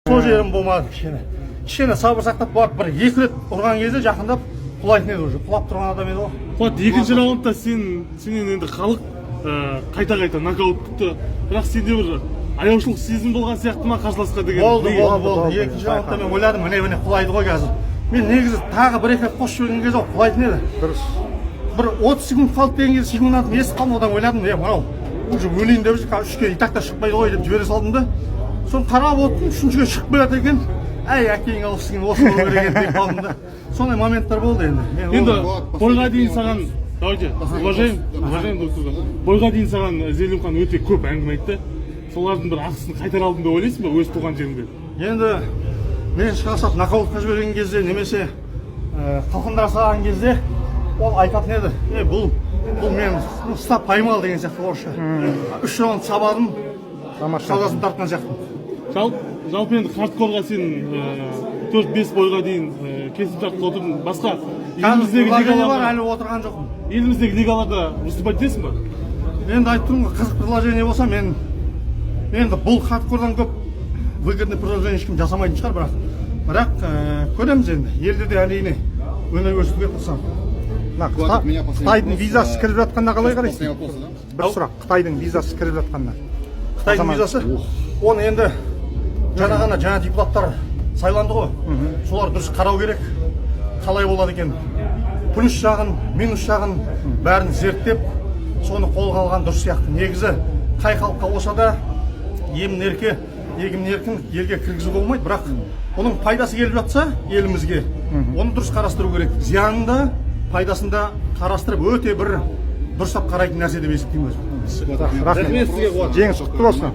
сол жерім болмады кішкене сабыр сақтап барып бір екі рет ұрған кезде жақындап құлайтын еді уже құлап тұрған адам еді ғой. Қуат, екінші раундта сенен енді халық қайта нокаут күтті, бірақ сенде бір аяушылық сезім болған сияқты ма қарсыласқа деген? Болды. Екінші раундта мен ойладым, міне құлайды ғой қазір. Мен негізі тағы бір екі қосып жіберген кезде құлайтын еді. Дұрыс. Бір 30 секунд қалды деген кезде секундтан естіп қалдым, одан ойладым, мынау уже өлейін деп жүр, үшке итақта шықпайды ғой деп жібере салдым да. Соны қарап отырдым, үшіншіге шығып келеді екен. Әй, әкең алысың, осы болу керек еді деп қалдым да. Сондай моменттар болды енді. Енді бойға дейін саған, давайте, уважаем друг друга. Бойға дейін саған Зелимхан өте көп әңгіме айтты. Солардың бір ақысын қайтара алдым деп ойлайсың ба өз туған жеріңде? Енді мен шығарсақ нокаутқа жіберген кезде немесе қылқындыра салған кезде ол айтатын еді, бұл мен ұстап поймал деген сияқты орысша. 3 раунд сабадым, саудасын тартқан сияқтымын. Жалпы енді хардкорға сен 4-5 бойға дейін келісімшартқа отырдың. Басқа еліміздегі лигаларда выступать етесің ба? Енді айтып тұрмын ғой, қызық предложение болса, мен енді бұл хардкордан көп выгодный предложение ешкім жасамайтын шығар, бірақ көреміз енді. Елде де әрине өнер көрсетуге тырысамын. Қытайдың визасы кіріп жатқанына қалай қарайсың? Бір сұрақ, Қытайдың визасы кіріп жатқанына. Қытайдың визасы? Оны енді жаңа депутаттар сайланды ғой. Солар дұрыс қарау керек. Қалай болады екен? Плюс жағын, минус жағын бәрін зерттеп, соны қолға алған дұрыс сияқты. Негізі қай халыққа болса да егін еркін елге кіргізу болмайды, бірақ оның пайдасы келіп жатса елімізге, оны дұрыс қарастыру керек. Зиянында, пайдасында қарастырып өте бір дұрыстап қарайтын нәрсе деп есептеймін өзім. Рахмет сізге, Қуат. Жеңіс құтты болсын.